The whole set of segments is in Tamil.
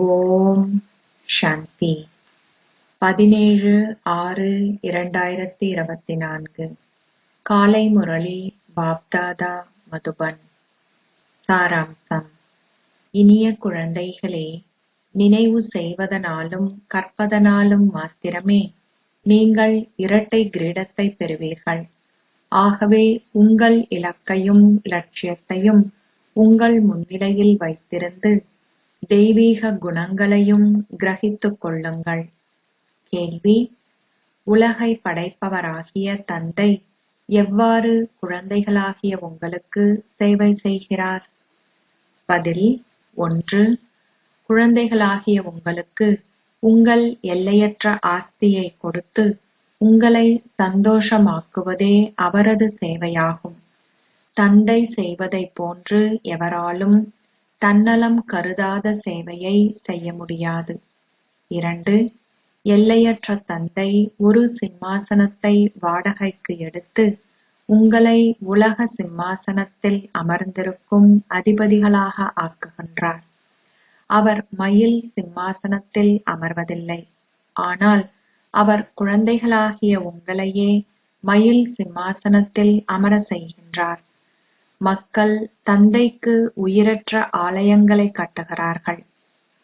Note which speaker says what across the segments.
Speaker 1: ஓம் சாந்தி. 17/6/2024 காலை முரளி பாப்தாதா மதுபன். சாராம்சம். இனிய குழந்தைகளே, நினைவு செய்வதனாலும் கற்பதனாலும் மாத்திரமே நீங்கள் இரட்டை கிரீடத்தை பெறுவீர்கள். ஆகவே உங்கள் இலக்கையும் லட்சியத்தையும் உங்கள் முன்னிலையில் வைத்திருந்து தெய்வீக குணங்களையும் கிரகித்துக் கொள்ளுங்கள். கேள்வி: உலகை படைப்பவராகிய தந்தை எவ்வாறு குழந்தைகளாகிய உங்களுக்கு சேவை செய்கிறார்? பதில்: 1. குழந்தைகளாகிய உங்களுக்கு உங்கள் எல்லையற்ற ஆஸ்தியை கொடுத்து உங்களை சந்தோஷமாக்குவதே அவரது சேவையாகும். தந்தை செய்வதைப் போன்று எவராலும் தன்னலம் கருதாத சேவையை செய்ய முடியாது. 2. எல்லையற்ற தந்தை ஒரு சிம்மாசனத்தை வாடகைக்கு எடுத்து உங்களை உலக சிம்மாசனத்தில் அமர்ந்திருக்கும் அதிபதிகளாக ஆக்குகின்றார். அவர் மயில் சிம்மாசனத்தில் அமர்வதில்லை, ஆனால் அவர் குழந்தைகளாகிய உங்களையே மயில் சிம்மாசனத்தில் அமர செய்கின்றார். மக்கள் தந்தைக்கு உயிரற்ற ஆலயங்களை கட்டுகிறார்கள்.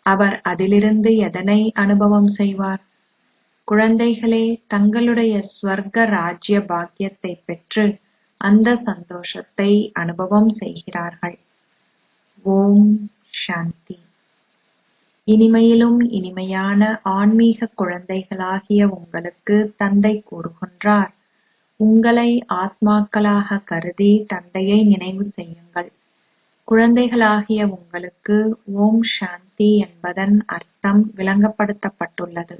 Speaker 1: அவர் அதிலிருந்து எதனை அனுபவம் செய்வார்? குழந்தைகளே தங்களுடைய ஸ்வர்க்க ராஜ்ய பாக்கியத்தை பெற்று அந்த சந்தோஷத்தை அனுபவம் செய்கிறார்கள். ஓம் சாந்தி. இனிமையிலும் இனிமையான ஆன்மீக குழந்தைகளாகிய உங்களுக்கு தந்தை கூறுகின்றார், உங்களை ஆத்மாக்களாக கருதி தந்தையை நினைவு செய்யுங்கள். குழந்தைகளாகிய உங்களுக்கு ஓம் சாந்தி என்பதன் அர்த்தம் விளங்கப்படுத்தப்பட்டுள்ளது.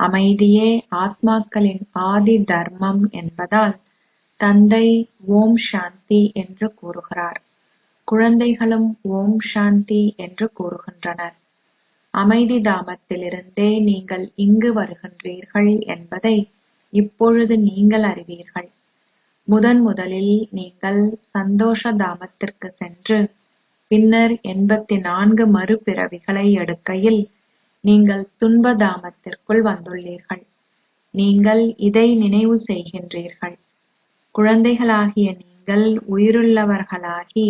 Speaker 1: அமைதியே ஆத்மாக்களின் ஆதி தர்மம் என்பதால் தந்தை ஓம் சாந்தி என்று கூறுகிறார். குழந்தைகளும் ஓம் சாந்தி என்று கூறுகின்றனர். அமைதி தாமத்திலிருந்தே நீங்கள் இங்கு வருகின்றீர்கள் என்பதை இப்பொழுது நீங்கள் அறிவீர்கள். முதலில் நீங்கள் சந்தோஷ தாமத்திற்கு சென்று பின்னர் 84 மறுபிறவிகளை எடுக்கையில் நீங்கள் துன்ப தாமத்திற்குள் வந்துள்ளீர்கள். நீங்கள் இதை நினைவு செய்கின்றீர்கள். குழந்தைகளாகிய நீங்கள் உயிருள்ளவர்களாகி,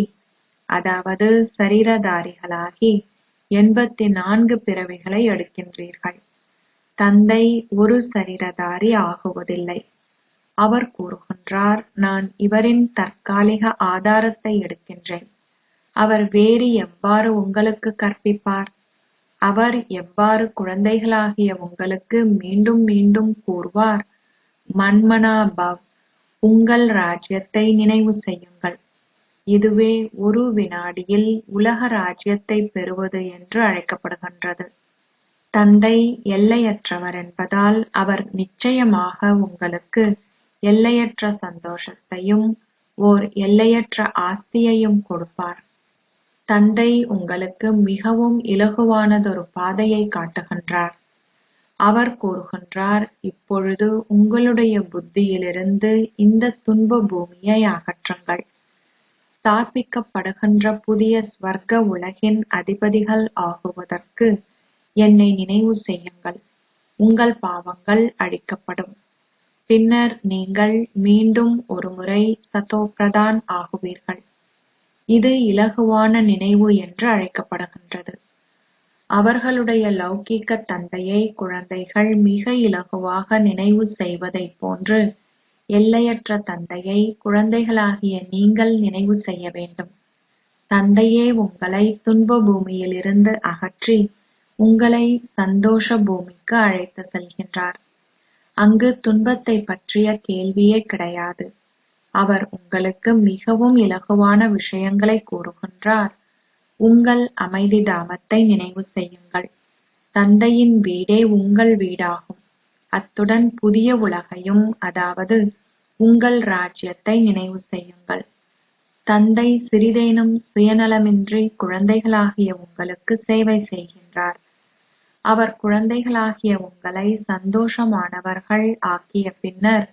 Speaker 1: அதாவது சரீரதாரிகளாகி 84 பிறவிகளை எடுக்கின்றீர்கள். தந்தை ஒரு சரீரதாரி ஆகுவதில்லை. அவர் கூறுகின்றார், நான் இவரின் தற்காலிக ஆதாரத்தை எடுக்கின்றேன். அவர் வேறு எவ்வாறு உங்களுக்கு கற்பிப்பார்? அவர் எவ்வாறு குழந்தைகளாகிய உங்களுக்கு மீண்டும் மீண்டும் கூறுவார், மன்மனா பவ், உங்கள் ராஜ்யத்தை நினைவு செய்யுங்கள். இதுவே ஒரு வினாடியில் உலக ராஜ்யத்தை பெறுவது என்று அழைக்கப்படுகின்றது. தந்தை எல்லையற்றவர் என்பதால் அவர் நிச்சயமாக உங்களுக்கு எல்லையற்ற சந்தோஷத்தையும் ஓர் எல்லையற்ற ஆஸ்தியையும் கொடுப்பார். தந்தை உங்களுக்கு மிகவும் இலகுவானதொரு பாதையை காட்டுகின்றார். அவர் கூறுகின்றார், இப்பொழுது உங்களுடைய புத்தியிலிருந்து இந்த துன்ப பூமியை அகற்றுங்கள். ஸ்தாபிக்கப்படுகின்ற புதிய ஸ்வர்க்க உலகின் அதிபதிகள் ஆகுவதற்கு என்னை நினைவு செய்யுங்கள். உங்கள் பாவங்கள் அழிக்கப்படும். பின்னர் நீங்கள் மீண்டும் ஒருமுறை சதோபிரதான் ஆகுவீர்கள். இது இலகுவான நினைவு என்று அழைக்கப்படுகின்றது. அவர்களுடைய லௌகீக தந்தையை குழந்தைகள் மிக இலகுவாக நினைவு செய்வதைப் போன்று எல்லையற்ற தந்தையை குழந்தைகளாகிய நீங்கள் நினைவு செய்ய வேண்டும். தந்தையே உங்களை துன்ப பூமியிலிருந்து அகற்றி உங்களை சந்தோஷ பூமிக்கு அழைத்து செல்கின்றார். அங்கு துன்பத்தை பற்றிய கேள்வியே கிடையாது. அவர் உங்களுக்கு மிகவும் இலகுவான விஷயங்களை கூறுகின்றார். உங்கள் அமைதி தாமத்தை நினைவு செய்யுங்கள். தந்தையின் வீடே உங்கள் வீடாகும். அத்துடன் புதிய உலகையும், அதாவது உங்கள் ராஜ்யத்தை நினைவு செய்யுங்கள். தந்தை சிறிதேனும் சுயநலமின்றி குழந்தைகளாகிய உங்களுக்கு சேவை செய்கின்றார். அவர் குழந்தைகளாகிய உங்களை சந்தோஷமானவர்கள் ஆக்கிய பின்னர்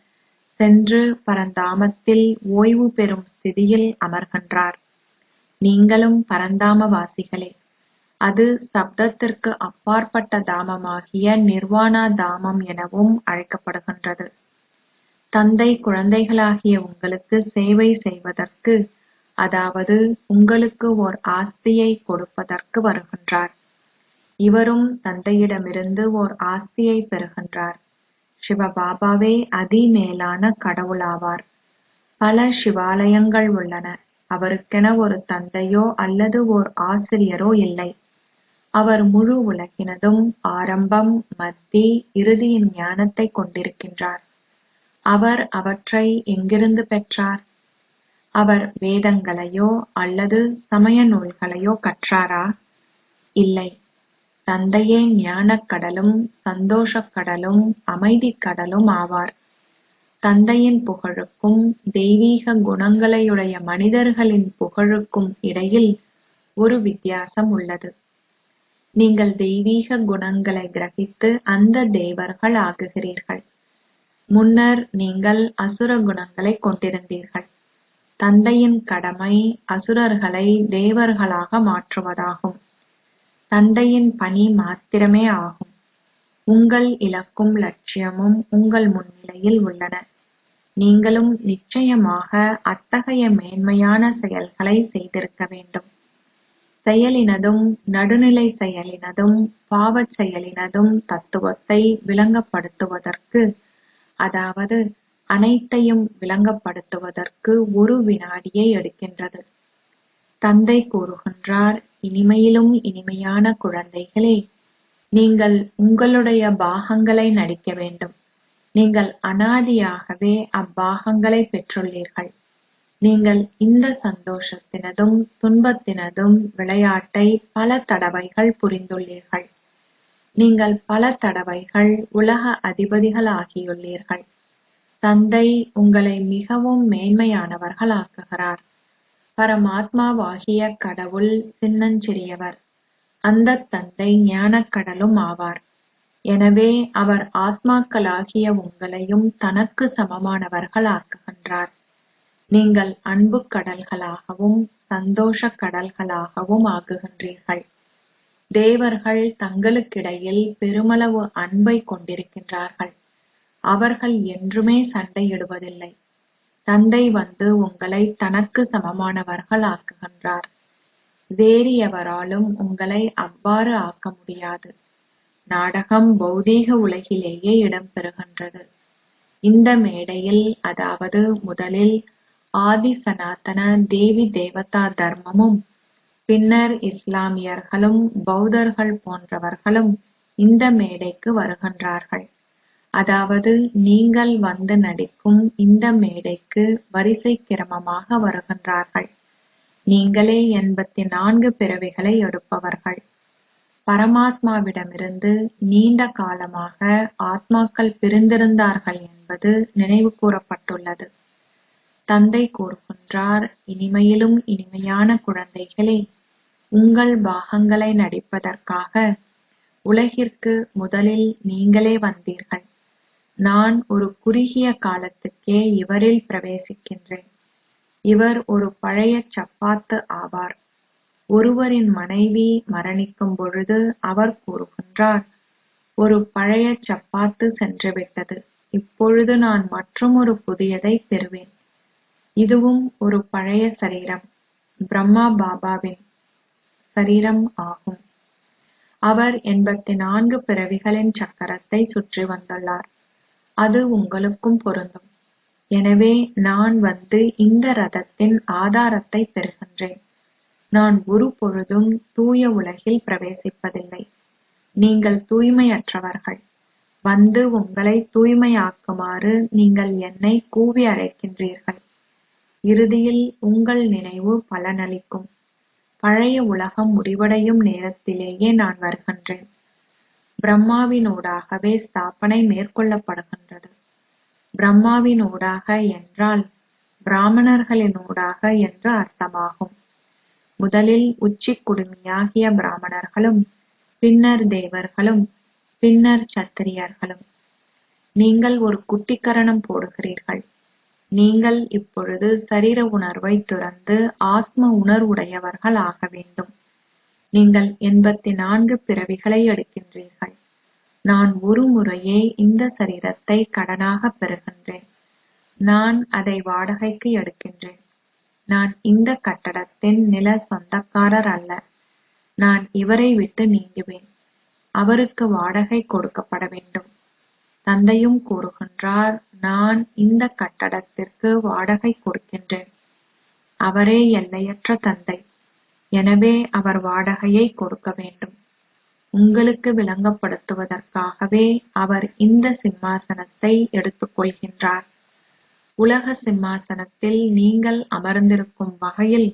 Speaker 1: சென்று பரந்தாமத்தில் ஓய்வு பெறும் ஸ்திதியில் அமர்கின்றார். நீங்களும் பரந்தாம வாசிகளே. அது சப்தத்திற்கு அப்பாற்பட்ட தாமமாகிய நிர்வாணா தாமம் எனவும் அழைக்கப்படுகின்றது. தந்தை குழந்தைகளாகிய உங்களுக்கு சேவை செய்வதற்கு, அதாவது உங்களுக்கு ஓர் ஆஸ்தியை கொடுப்பதற்கு வருகின்றார். இவரும் தந்தையிடமிருந்து ஓர் ஆஸ்தியை பெறுகின்றார். சிவபாபாவே அதிமேலான கடவுளாவார். பல சிவாலயங்கள் உள்ளன. அவருக்கென ஒரு தந்தையோ அல்லது ஓர் ஆசிரியரோ இல்லை. அவர் முழு உலகினதும் ஆரம்பம், மத்தி, இறுதியின் ஞானத்தை கொண்டிருக்கின்றார். அவர் அவற்றை எங்கிருந்து பெற்றார்? அவர் வேதங்களையோ அல்லது சமய நூல்களையோ கற்றாரா? இல்லை. தந்தையே ஞானக் கடலும் சந்தோஷக் கடலும் அமைதிக் கடலும் ஆவார். தந்தையின் புகழுக்கும் தெய்வீக குணங்களையுடைய மனிதர்களின் புகழுக்கும் இடையில் ஒரு வித்தியாசம் உள்ளது. நீங்கள் தெய்வீக குணங்களை கிரகித்து அந்த தேவர்கள் ஆகுகிறீர்கள். முன்னர் நீங்கள் அசுர குணங்களை கொண்டிருந்தீர்கள். தந்தையின் கடமை அசுரர்களை தேவர்களாக மாற்றுவதாகும். தந்தையின் பணி மாத்திரமே ஆகும். உங்கள் இலக்கும் லட்சியமும் உங்கள் முன்னிலையில் உள்ளன. நீங்களும் நிச்சயமாக அத்தகைய மேன்மையான செயல்களை செய்திருக்க வேண்டும். செயலினதும் நடுநிலை செயலினதும் பாவச் செயலினதும் தத்துவத்தை விளங்கப்படுத்துவதற்கு, அதாவது அனைத்தையும் விளங்கப்படுத்துவதற்கு ஒரு வினாடியை எடுக்கின்றது. தந்தை கூறுகின்றார், இனிமையிலும் இனிமையான குழந்தைகளே, நீங்கள் உங்களுடைய பாகங்களை நடிக்க வேண்டும். நீங்கள் அனாதியாகவே அப்பாகங்களை பெற்றுள்ளீர்கள். நீங்கள் இந்த சந்தோஷத்தினதும் துன்பத்தினதும் விளையாட்டை பல தடவைகள் புரிந்துள்ளீர்கள். நீங்கள் பல தடவைகள் உலக அதிபதிகளாகியுள்ளீர்கள். தந்தை உங்களை மிகவும் மேன்மையானவர்கள் ஆக்குகிறார். பரமாத்மாவாகிய கடவுள் சின்னஞ்சிறியவர். அந்த தந்தை ஞானக்கடலும் ஆவார். எனவே அவர் ஆத்மாக்களாகிய உங்களையும் தனக்கு சமமானவர்கள் ஆக்குகின்றார். நீங்கள் அன்பு கடல்களாகவும் சந்தோஷ கடல்களாகவும் ஆகுகின்றீர்கள். தேவர்கள் தங்களுக்கிடையில் பெருமளவு அன்பை கொண்டிருக்கின்றார்கள். அவர்கள் என்றுமே சண்டையிடுவதில்லை. தந்தை வந்து உங்களை தனக்கு சமமானவர்கள் ஆக்குகின்றார். வேறு எவராலும் உங்களை அவ்வாறு ஆக்க முடியாது. நாடகம் பௌதீக உலகிலேயே இடம்பெறுகின்றது. இந்த மேடையில், அதாவது முதலில் ஆதி சனாதன தேவி தேவதா தர்மமும், பின்னர் இஸ்லாமியர்களும் பௌத்தர்கள் போன்றவர்களும் இந்த மேடைக்கு வருகின்றார்கள். அதாவது நீங்கள் வந்து நடிக்கும் இந்த மேடைக்கு வரிசை கிரமமாக வருகின்றார்கள். நீங்களே 84 பிறவிகளை எடுப்பவர்கள். பரமாத்மாவிடமிருந்து நீண்ட காலமாக ஆத்மாக்கள் பிரிந்திருந்தார்கள் என்பது நினைவு கூறப்பட்டுள்ளது. தந்தை கூறுகின்றார், இனிமையிலும் இனிமையான குழந்தைகளே, உங்கள் பாகங்களை நடிப்பதற்காக உலகிற்கு முதலில் நீங்களே வந்தீர்கள். நான் ஒரு குறுகிய காலத்துக்கே இவரில் பிரவேசிக்கின்றேன். இவர் ஒரு பழைய சப்பாத்து ஆவார். ஒருவரின் மனைவி மரணிக்கும் பொழுது அவர் கூறுகின்றார், ஒரு பழைய சப்பாத்து சென்றுவிட்டது. இப்பொழுது நான் மற்றுமொரு புதியதை பெறுவேன். இதுவும் ஒரு பழைய சரீரம், பிரம்மா பாபாவின் சரீரம் ஆகும். அவர் 84 பிறவிகளின் சக்கரத்தை சுற்றி வந்துள்ளார். அது உங்களுக்கும் பொருந்தும். எனவே நான் வந்து இந்த ரதத்தின் ஆதாரத்தை பெறுகின்றேன். நான் ஒரு பொழுதும் தூய உலகில் பிரவேசிப்பதில்லை. நீங்கள் தூய்மையற்றவர்கள். வந்து உங்களை தூய்மையாக்குமாறு நீங்கள் என்னை கூவி அழைக்கின்றீர்கள். இறுதியில் உங்கள் நினைவு பலனளிக்கும். பழைய உலகம் முடிவடையும் நேரத்திலேயே நான் வருகின்றேன். பிரம்மாவினூடாகவே ஸ்தாபனை மேற்கொள்ளப்படுகின்றது. பிரம்மாவினூடாக என்றால் பிராமணர்களினூடாக என்று அர்த்தமாகும். முதலில் உச்சி குடுமியாகிய பிராமணர்களும், பின்னர் தேவர்களும், பின்னர் சத்திரியர்களும். நீங்கள் ஒரு குட்டிக்கரணம் போடுகிறீர்கள். நீங்கள் இப்பொழுது சரீர உணர்வை துறந்து ஆத்ம உணர்வுடையவர்கள் ஆக வேண்டும். நீங்கள் 84 பிறவிகளை எடுக்கின்றீர்கள். நான் ஒரு முறையே இந்த சரீரத்தை கடனாக பெறுகின்றேன். நான் அதை வாடகைக்கு எடுக்கின்றேன். நான் இந்த கட்டடத்தின் நில சொந்தக்காரர் அல்ல. நான் இவரை விட்டு நீங்குவேன். அவருக்கு வாடகை கொடுக்கப்பட வேண்டும். தந்தையும் கூறுகின்றார், நான் இந்த கட்டடத்திற்கு வாடகை கொடுக்கின்றேன். அவரே எல்லையற்ற தந்தை. எனவே அவர் வாடகையை கொடுக்க வேண்டும். உங்களுக்கு விளங்கப்படுத்துவதற்காகவே அவர் இந்த சிம்மாசனத்தை எடுத்துக் கொள்கின்றார். உலக சிம்மாசனத்தில் நீங்கள் அமர்ந்திருக்கும் வகையில்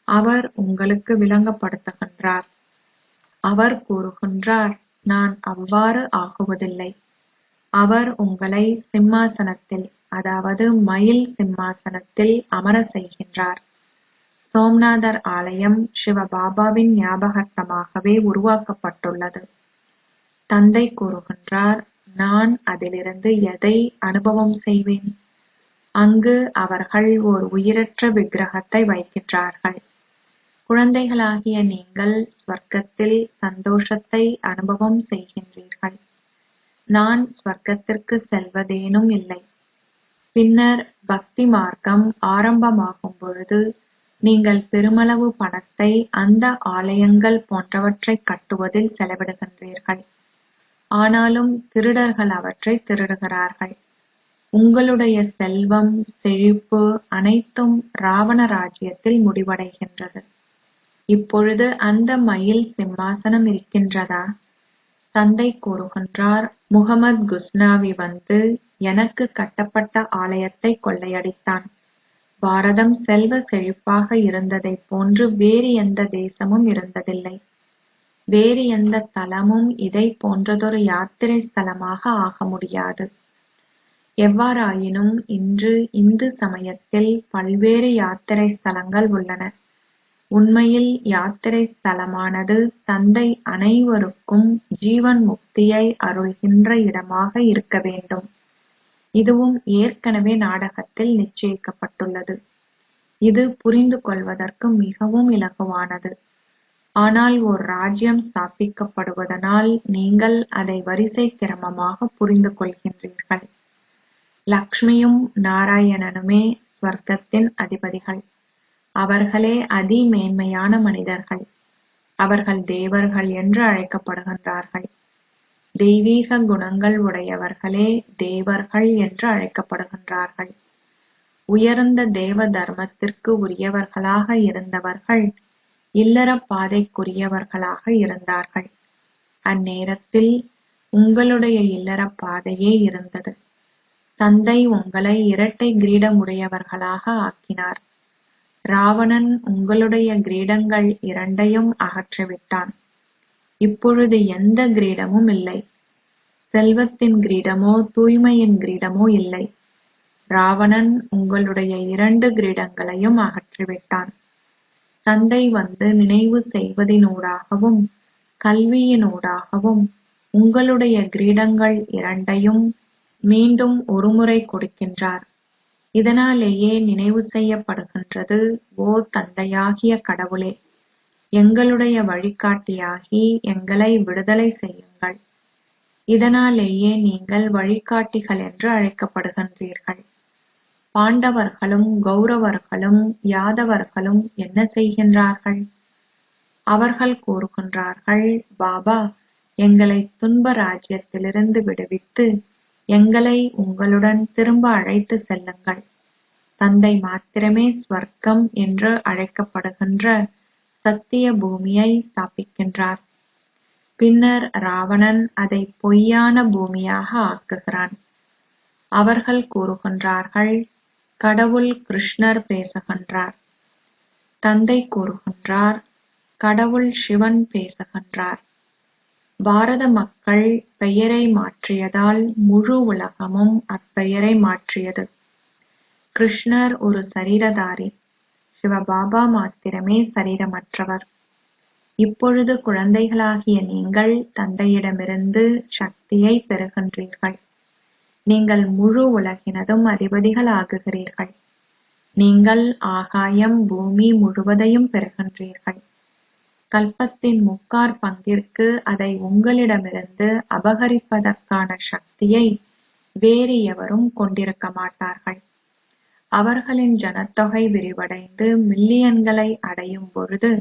Speaker 1: அவர் உங்களுக்கு விளங்கப்படுத்துகின்றார். அவர் கூறுகின்றார், நான் அவ்வாறு ஆகுவதில்லை. அவர் உங்களை சிம்மாசனத்தில், அதாவது மயில் சிம்மாசனத்தில் அமர செய்கின்றார். சோம்நாதர் ஆலயம் சிவபாபாவின் ஞாபகார்த்தமாகவே உருவாக்கப்பட்டுள்ளது. தந்தை கூறுகின்றார், நான் அதிலிருந்து எதை அனுபவம் செய்வேன்? அங்கு அவர்கள் ஒரு உயிரற்ற விக்கிரகத்தை வைக்கின்றார்கள். குழந்தைகளாகிய நீங்கள் ஸ்வர்க்கத்தில் சந்தோஷத்தை அனுபவம் செய்கின்றீர்கள். நான் ஸ்வர்க்கத்திற்கு செல்வதேனும் இல்லை. பின்னர் பக்தி மார்க்கம் ஆரம்பமாகும் பொழுது நீங்கள் பெருமளவு பணத்தை அந்த ஆலயங்கள் போன்றவற்றை கட்டுவதில் செலவிடுகின்றீர்கள். ஆனாலும் திருடர்கள் அவற்றை திருடுகிறார்கள். உங்களுடைய செல்வம், செழிப்பு அனைத்தும் ராவண ராஜ்யத்தில் முடிவடைகின்றது. இப்பொழுது அந்த மயில் சிம்மாசனம் இருக்கின்றதா? தந்தை கூறுகின்றார், முகமது குஸ்னாவி வந்து எனக்கு கட்டப்பட்ட ஆலயத்தை கொள்ளையடித்தான். பாரதம் செல்வ செழிப்பாக இருந்ததைப் போன்று வேறு எந்த தேசமும் இருந்ததில்லை. வேறு எந்த தலமும் இதை போன்றதொரு யாத்திரை ஸ்தலமாக ஆக முடியாது. எவ்வாறாயினும் இன்று இந்து சமயத்தில் பல்வேறு யாத்திரை ஸ்தலங்கள் உள்ளன. உண்மையில் யாத்திரை ஸ்தலமானது தந்தை அனைவருக்கும் ஜீவன் முக்தியை அருள்கின்ற இடமாக இருக்க வேண்டும். இதுவும் ஏற்கனவே நாடகத்தில் நிச்சயிக்கப்பட்டுள்ளது. இது புரிந்து கொள்வதற்கு மிகவும் இலகுவானது. ஆனால் ஓர் ராஜ்யம் ஸ்தாபிக்கப்படுவதனால் நீங்கள் அதை வரிசை கிரமமாக புரிந்து கொள்கின்றீர்கள். லக்ஷ்மியும் நாராயணனுமே ஸ்வர்க்கத்தின் அதிபதிகள். அவர்களே அதி மேன்மையான மனிதர்கள். அவர்கள் தேவர்கள் என்று அழைக்கப்படுகின்றார்கள். தெய்வீக குணங்கள் உடையவர்களே தேவர்கள் என்று அழைக்கப்படுகின்றார்கள். உயர்ந்த தேவ தர்மத்திற்கு உரியவர்களாக இருந்தவர்கள் இல்லற பாதைக்குரியவர்களாக இருந்தார்கள். அந்நேரத்தில் உங்களுடைய இல்லற பாதையே இருந்தது. தந்தை உங்களை இரட்டை கிரீடமுடையவர்களாக ஆக்கினார். ராவணன் உங்களுடைய கிரீடங்கள் இரண்டையும் அகற்றிவிட்டான். இப்பொழுது எந்த கிரீடமும் இல்லை. செல்வத்தின் கிரீடமோ தூய்மையின் கிரீடமோ இல்லை. ராவணன் உங்களுடைய 2 கிரீடங்களையும் அகற்றிவிட்டான். தந்தை வந்து நினைவு செய்வதினூடாகவும் கல்வியினூடாகவும் உங்களுடைய கிரீடங்கள் இரண்டையும் மீண்டும் ஒருமுறை கொடுக்கின்றார். இதனாலேயே நினைவு செய்யப்படுகின்றது, ஓ தந்தையாகிய கடவுளே, எங்களுடைய வழிகாட்டியாகி எங்களை விடுதலை செய்யுங்கள். இதனாலேயே நீங்கள் வழிகாட்டிகள் என்று அழைக்கப்படுகின்றீர்கள். பாண்டவர்களும் கௌரவர்களும் யாதவர்களும் என்ன செய்கின்றார்கள்? அவர்கள் கூறுகின்றார்கள், பாபா, எங்களை துன்ப ராஜ்யத்திலிருந்து விடுவித்து எங்களை உங்களுடன் திரும்ப அழைத்து செல்லுங்கள். தந்தை மாத்திரமே ஸ்வர்க்கம் என்று அழைக்கப்படுகின்ற சத்திய பூமியை ஸ்தாபிக்கின்றார். பின்னர் ராவணன் அதை பொய்யான பூமியாக ஆக்குகிறான். அவர்கள் கூறுகின்றார்கள், கடவுள் கிருஷ்ணர் பேசுகின்றார். தந்தை கூறுகின்றார், கடவுள் சிவன் பேசுகின்றார். பாரத மக்கள் பெயரை மாற்றியதால் முழு உலகமும் அப்பெயரை மாற்றியது. கிருஷ்ணர் ஒரு சரீரதாரி. சிவபாபா மாத்திரமே சரீரமற்றவர். இப்பொழுது குழந்தைகளாகிய நீங்கள் தந்தையிடமிருந்து சக்தியை பெறுகின்றீர்கள். நீங்கள் முழு உலகினதும் அதிபதிகள் ஆகுகிறீர்கள். நீங்கள் ஆகாயம் பூமி முழுவதையும் பெறுகின்றீர்கள். கல்பத்தின் முக்கார் பங்கிற்கு அதை உங்களிடமிருந்து அபகரிப்பதற்கான சக்தியை வேறு எவரும் கொண்டிருக்க மாட்டார்கள். அவர்களின் ஜனத்தொகை விரிவடைந்து மில்லியன்களை அடையும் பொழுது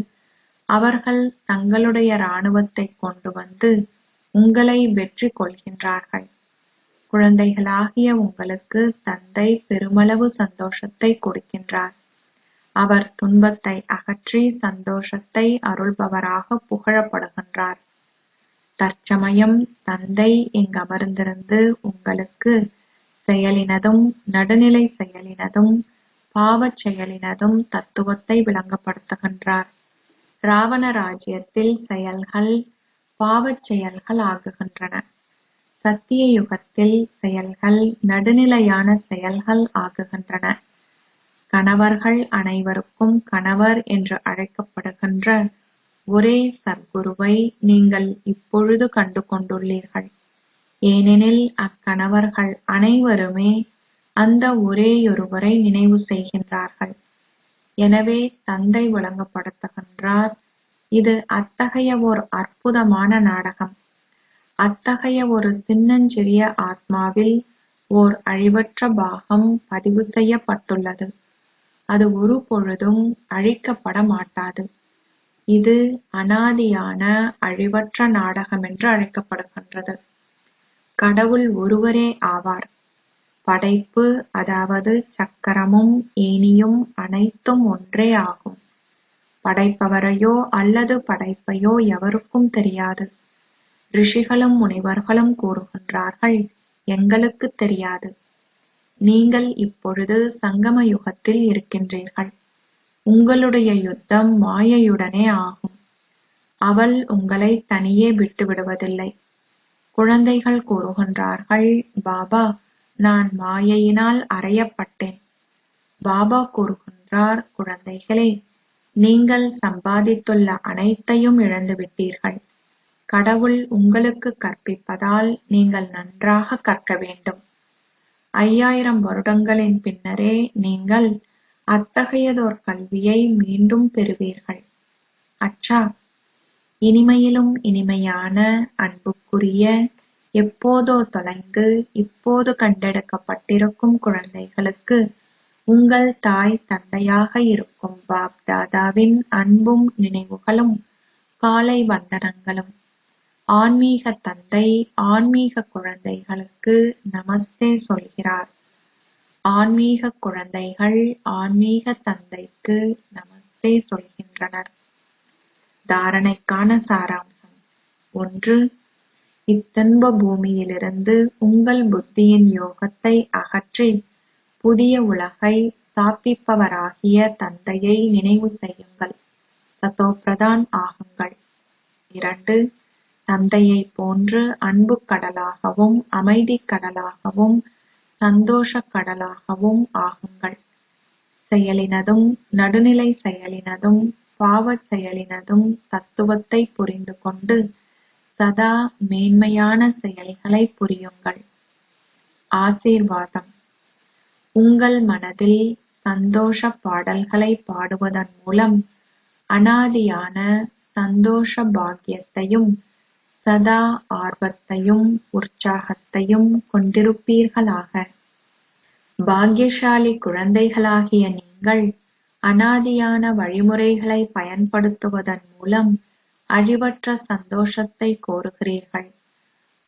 Speaker 1: அவர்கள் தங்களுடைய இராணுவத்தை கொண்டு வந்து உங்களை வெற்றி கொள்கின்றார்கள். குழந்தைகளாகிய உங்களுக்கு தந்தை பெருமளவு சந்தோஷத்தை கொடுக்கின்றார். அவர் துன்பத்தை அகற்றி சந்தோஷத்தை அருள்பவராக புகழப்படுகின்றார். தற்சமயம் தந்தை இங்கமர்ந்திருந்து உங்களுக்கு செயலினதும் நடுநிலை செயலினதும் பாவச் செயலினதும் தத்துவத்தை விளங்கப்படுத்துகின்றார். ராவண ராஜ்யத்தில் செயல்கள் பாவச் செயல்கள் ஆகுகின்றன. சத்திய யுகத்தில் செயல்கள் நடுநிலையான செயல்கள் ஆகுகின்றன. கணவர்கள் அனைவருக்கும் கணவர் என்று அழைக்கப்படுகின்ற ஒரே சத்குருவை நீங்கள் இப்பொழுது கண்டு கொண்டுள்ளீர்கள். ஏனெனில் அக்கணவர்கள் அனைவருமே அந்த ஒரேயொருவரை நினைவு செய்கின்றார்கள். எனவே தந்தை விளங்கப்படுத்துகின்றார், இது அத்தகைய ஓர் அற்புதமான நாடகம். அத்தகைய ஒரு சின்னஞ்சிறிய ஆத்மாவில் ஓர் அழிவற்ற பாகம் பதிவு செய்யப்பட்டுள்ளது. அது ஒரு பொழுதும் அழிக்கப்பட மாட்டாது. இது அனாதியான அழிவற்ற நாடகம் என்று அழைக்கப்படுகின்றது. கடவுள் ஒருவரே ஆவார். படைப்பு, அதாவது சக்கரமும் ஏணியும் அனைத்தும் ஒன்றே ஆகும். படைப்பவரையோ அல்லது படைப்பையோ எவருக்கும் தெரியாது. ரிஷிகளும் முனிவர்களும் கூறுகின்றார்கள், எங்களுக்கு தெரியாது. நீங்கள் இப்பொழுது சங்கம யுகத்தில் இருக்கின்றீர்கள். உங்களுடைய யுத்தம் மாயையுடனே ஆகும். அவள் உங்களை தனியே விட்டு விடுவதில்லை. குழந்தைகள் கூறுகின்றார்கள், பாபா, நான் மாயையினால் அறையப்பட்டேன். பாபா கூறுகின்றார், குழந்தைகளே, நீங்கள் சம்பாதித்துள்ள அனைத்தையும் இழந்துவிட்டீர்கள். கடவுள் உங்களுக்கு கற்பிப்பதால் நீங்கள் நன்றாக கற்க வேண்டும். 5000 வருடங்களின் பின்னரே நீங்கள் அத்தகையதோர் கல்வியை மீண்டும் பெறுவீர்கள். அச்சா, இனிமையிலும் இனிமையான அன்புக்குரிய, எப்போதோ தொலைந்து இப்போது கண்டெடுக்கப்பட்டிருக்கும் குழந்தைகளுக்கு உங்கள் தாய் தந்தையாக இருக்கும் பாப் தாதாவின் அன்பும் நினைவுகளும் காலை வந்தனங்களும். ஆன்மீக தந்தை ஆன்மீக குழந்தைகளுக்கு நமஸ்தே சொல்கிறார். ஆன்மீக குழந்தைகள் ஆன்மீக தந்தைக்கு நமஸ்தே சொல்கின்றனர். தாரணைக்கான சாராம்சம் 1. இத்துன்ப பூமியிலிருந்து உங்கள் புத்தியின் யோகத்தை அகற்றி புதிய உலகை ஸ்தாபிப்பவராகிய தந்தையை நினைவு செய்யுங்கள். சதோப்பிரதான் ஆகுங்கள். 2. தந்தையை போன்று அன்பு கடலாகவும் அமைதி கடலாகவும் சந்தோஷ கடலாகவும் ஆகுங்கள். செயலினதும் நடுநிலை செயலினதும் பாவச் செயலினதும் தத்துவத்தை புரிந்து கொண்டு சதா மேன்மையான செயல்களை புரியுங்கள். ஆசீர்வாதம். உங்கள் மனதில் சந்தோஷ பாடல்களை பாடுவதன் மூலம் அனாதியான சந்தோஷ பாக்கியத்தையும் சதா ஆர்வத்தையும் உற்சாகத்தையும் கொண்டிருப்பீர்களாக. பாக்கியசாலி குழந்தைகளாகிய நீங்கள் அனாதியான வழிமுறைகளை பயன்படுத்துவதன் மூலம் அழிவற்ற சந்தோஷத்தை கோருகிறீர்கள்.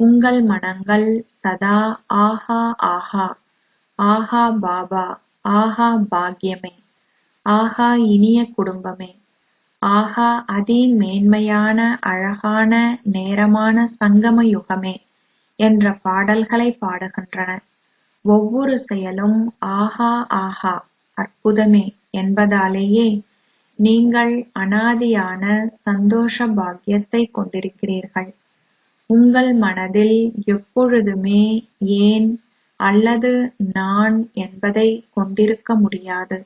Speaker 1: உங்கள் மனங்கள் சதா ஆஹா ஆஹா, ஆஹா பாபா, ஆஹா பாக்கியமே, ஆஹா இனிய குடும்பமே, ஆஹா அதி மேன்மையான அழகான நேரமான சங்கம யுகமே என்ற பாடல்களை பாடுகின்றன. ஒவ்வொரு செயலும் ஆஹா ஆஹா அற்புதமே என்பதாலேயே நீங்கள் அனாதியான சந்தோஷ பாக்கியத்தை கொண்டிருக்கிறீர்கள். உங்கள் மனதில் எப்பொழுதுமே ஏன் அல்லது நான் என்பதை கொண்டிருக்க முடியாது.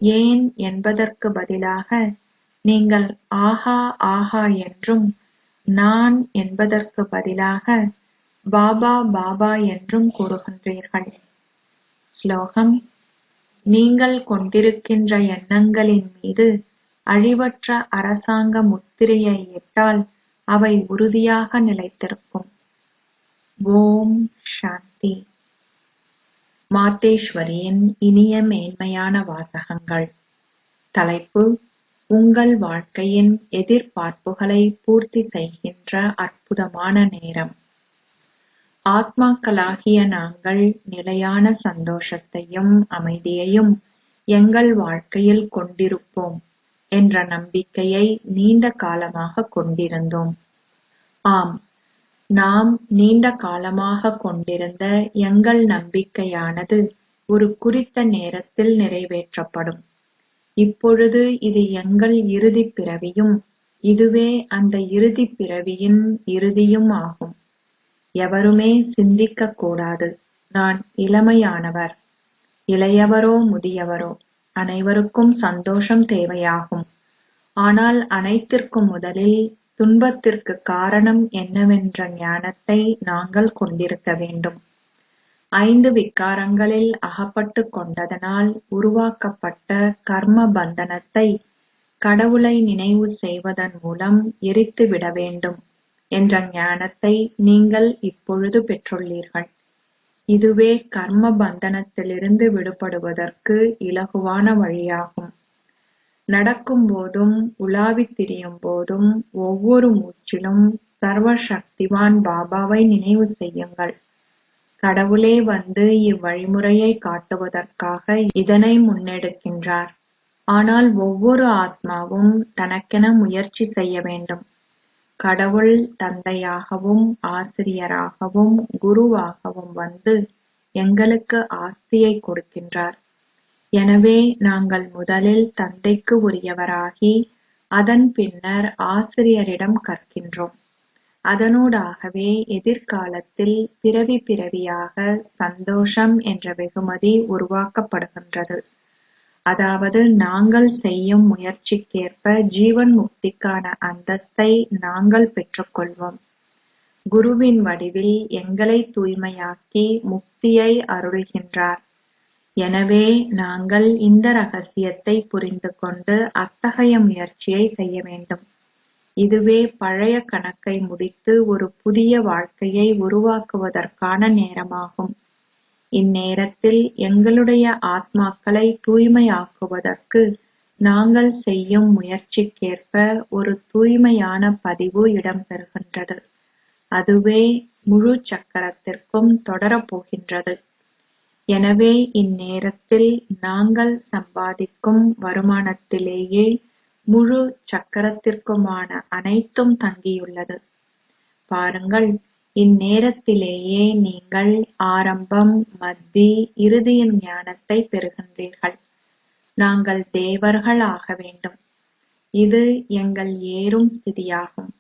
Speaker 1: ஏன் என்பதற்கு பதிலாக நீங்கள் ஆஹா ஆஹா என்றும் நான் என்பதற்கு பதிலாக பாபா பாபா என்றும் கூறுகின்றீர்கள். ஸ்லோகம். நீங்கள் கொண்டிருக்கின்ற எண்ணங்களின் மீது அழிவற்ற அரசாங்க முத்திரையை இட்டால் அவை உறுதியாக நிலைத்திருக்கும். ஓம் சாந்தி. மாதேஸ்வரியின் இனிய மேன்மையான வாசகங்கள். தலைப்பு: உங்கள் வாழ்க்கையின் எதிர்பார்ப்புகளை பூர்த்தி செய்கின்ற அற்புதமான நேரம். ஆத்மாக்களாகிய நாங்கள் நிலையான சந்தோஷத்தையும் அமைதியையும் எங்கள் வாழ்க்கையில் கொண்டிருப்போம் என்ற நம்பிக்கையை நீண்ட காலமாக கொண்டிருந்தோம். ஆம், நாம் நீண்ட காலமாக கொண்டிருந்த எங்கள் நம்பிக்கையானது ஒரு குறித்த நேரத்தில் நிறைவேற்றப்படும். இப்பொழுது இது எங்கள் இறுதிப் பிறவியும் இதுவே அந்த இறுதிப் பிறவியின் இறுதியும் ஆகும். எவருமே சிந்திக்கக் கூடாது, நான் இளமையானவர், இளையவரோ முதியவரோ, அனைவருக்கும் சந்தோஷம் தேவையாகும். ஆனால் அனைத்திற்கும் முதலில் துன்பத்திற்கு காரணம் என்னவென்ற ஞானத்தை நாங்கள் கொண்டிருக்க வேண்டும். 5 விகாரங்களில் அகப்பட்டு கொண்டதனால் உருவாக்கப்பட்ட கர்ம பந்தனத்தை கடவுளை நினைவு செய்வதன் மூலம் எரித்துவிட வேண்டும் என்ற ஞானத்தை நீங்கள் இப்பொழுது பெற்றுள்ளீர்கள். இதுவே கர்ம பந்தனத்திலிருந்து விடுபடுவதற்கு இலகுவான வழியாகும். நடக்கும் போதும் உலாவித் திரியும் போதும் ஒவ்வொரு மூச்சிலும் சர்வ சக்திவான் பாபாவை நினைவு செய்யுங்கள். கடவுளே வந்து இவ்வழிமுறையை காட்டுவதற்காக இதனை முன்னெடுக்கின்றார். ஆனால் ஒவ்வொரு ஆத்மாவும் தனக்கென முயற்சி செய்ய வேண்டும். கடவுள் தந்தையாகவும் ஆசிரியராகவும் குருவாகவும் வந்து எங்களுக்கு ஆஸ்தியை கொடுக்கின்றார். எனவே நாங்கள் முதலில் தந்தைக்கு உரியவராகி அதன் பின்னர் ஆசிரியரிடம் கற்கின்றோம். அதனூடாகவே எதிர்காலத்தில் பிறவி பிறவியாக சந்தோஷம் என்ற வெகுமதி உருவாக்கப்படுகின்றது. அதாவது நாங்கள் செய்யும் முயற்சிக்கேற்ப ஜீவன் முக்திக்கான அந்தஸ்தை நாங்கள் பெற்றுக்கொள்வோம். குருவின் வடிவில் எங்களை தூய்மையாக்கி முக்தியை அருள்கின்றார். எனவே நாங்கள் இந்த ரகசியத்தை புரிந்து கொண்டு அத்தகைய முயற்சியை செய்ய வேண்டும். இதுவே பழைய கணக்கை முடித்து ஒரு புதிய வாழ்க்கையை உருவாக்குவதற்கான நேரமாகும். இந்நேரத்தில் எங்களுடைய ஆத்மாக்களை தூய்மையாக்குவதற்கு நாங்கள் செய்யும் முயற்சிக்கேற்ப ஒரு தூய்மையான பதிவு இடம்பெறுகின்றது. அதுவே முழு சக்கரத்திற்கும் தொடரப்போகின்றது. எனவே இந்நேரத்தில் நாங்கள் சம்பாதிக்கும் வருமானத்திலேயே முழு சக்கரத்திற்குமான அனைத்தும் தங்கியுள்ளது. பாருங்கள், இந்நேரத்திலேயே நீங்கள் ஆரம்பம், மத்தி, இறுதியின் ஞானத்தை பெறுகின்றீர்கள். நாங்கள் தேவர்கள் ஆக வேண்டும். இது எங்கள் ஏறும் ஸ்திதியாகும்.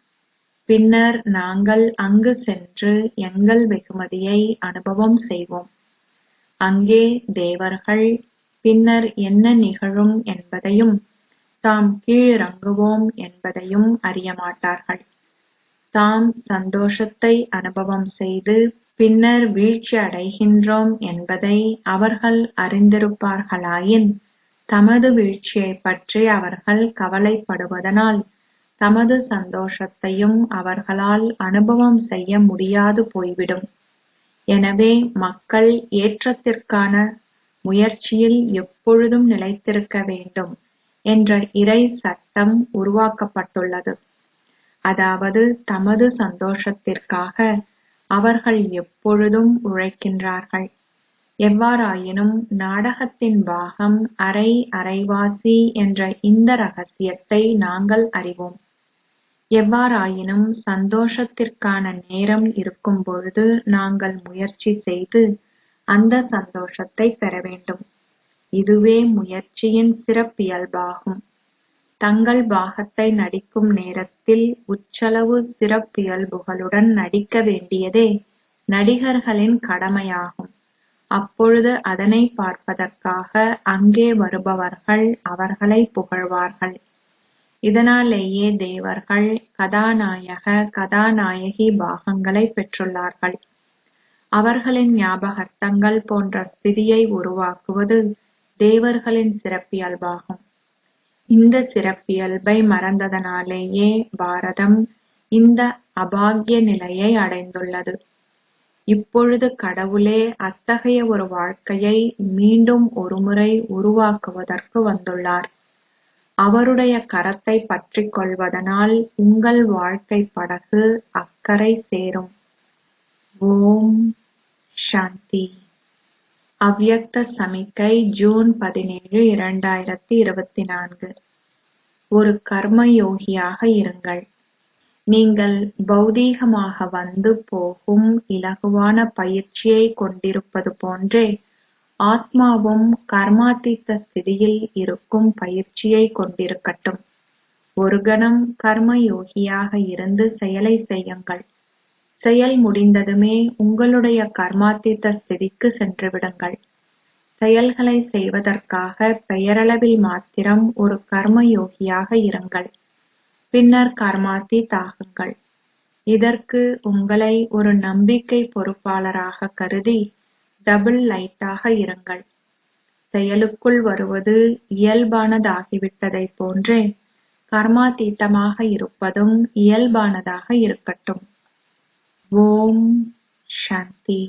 Speaker 1: பின்னர் நாங்கள் அங்கு சென்று எங்கள் வெகுமதியை அனுபவம் செய்வோம். அங்கே தேவர்கள் பின்னர் என்ன நிகழும் என்பதையும் தாம் கீழிறங்குவோம் என்பதையும் அறியமாட்டார்கள். தாம் சந்தோஷத்தை அனுபவம் செய்து பின்னர் வீழ்ச்சி அடைகின்றோம் என்பதை அவர்கள் அறிந்திருப்பார்களாயின் தமது வீழ்ச்சியைப் பற்றி அவர்கள் கவலைப்படுவதனால் தமது சந்தோஷத்தையும் அவர்களால் அனுபவம் செய்ய முடியாது போய்விடும். எனவே மக்கள் ஏற்றத்திற்கான முயற்சியில் எப்பொழுதும் நிலைத்திருக்க வேண்டும் என்ற இறை சட்டம் உருவாக்கப்பட்டுள்ளது. அதாவது தமது சந்தோஷத்திற்காக அவர்கள் எப்பொழுதும் உழைக்கின்றார்கள். எவ்வாறாயினும் நாடகத்தின் பாகம் அரைவாசி என்ற இந்த ரகசியத்தை நாங்கள் அறிவோம். எவ்வாறாயினும் சந்தோஷத்திற்கான நேரம் இருக்கும் பொழுது நாங்கள் முயற்சி செய்து அந்த சந்தோஷத்தை பெற வேண்டும். இதுவே முயற்சியின் சிறப்பியல்பாகும். தங்கள் பாகத்தை நடிக்கும் நேரத்தில் உச்சளவு சிறப்பியல்புகளுடன் நடிக்க வேண்டியதே நடிகர்களின் கடமையாகும். அப்பொழுது அதனை பார்ப்பதற்காக அங்கே வருபவர்கள் அவர்களை புகழ்வார்கள். இதனாலேயே தேவர்கள் கதாநாயக கதாநாயகி பாகங்களை பெற்றுள்ளார்கள். அவர்களின் ஞாபகார்த்தங்கள் போன்ற ஸ்திதியை உருவாக்குவது தேவர்களின் சிறப்பியல்பாகும். இந்த சிறப்பியல்பை மறந்ததனாலேயே பாரதம் இந்த அபாகிய நிலையை அடைந்துள்ளது. இப்பொழுது கடவுளே அத்தகைய ஒரு வாழ்க்கையை மீண்டும் ஒருமுறை உருவாக்குவதற்கு வந்துள்ளார். அவருடைய கரத்தை பற்றிக் கொள்வதனால் உங்கள் வாழ்க்கை படகு அக்கறை சேரும். ஓம் சாந்தி. அவ்யக்த சமிக்கை ஜூன் 17, 2024. ஒரு கர்மயோகியாக இருங்கள். நீங்கள் பௌதீகமாக வந்து போகும் இலகுவான பயிற்சியை கொண்டிருப்பது போன்றே ஆத்மாவும் கர்மாத்தீத்த ஸ்திதியில் இருக்கும் பயிற்சியை கொண்டிருக்கட்டும். ஒரு கணம் கர்மயோகியாக இருந்து செயலை செய்யுங்கள். செயல் முடிந்ததுமே உங்களுடைய கர்மாத்தீத்த ஸ்திதிக்கு சென்றுவிடுங்கள். செயல்களை செய்வதற்காக பெயரளவில் மாத்திரம் ஒரு கர்மயோகியாக இருங்கள். பின்னர் கர்மாத்தீத் ஆகுங்கள். இதற்கு உங்களை ஒரு நம்பிக்கை பொறுப்பாளராக கருதி டபுள் லைட்டாக இருங்கள். செயலுக்குள் வருவது இயல்பானதாகிவிட்டதை போன்றே கர்மாத்தீத்தமாக இருப்பதும் இயல்பானதாக இருக்கட்டும். ஓம் சாந்தி.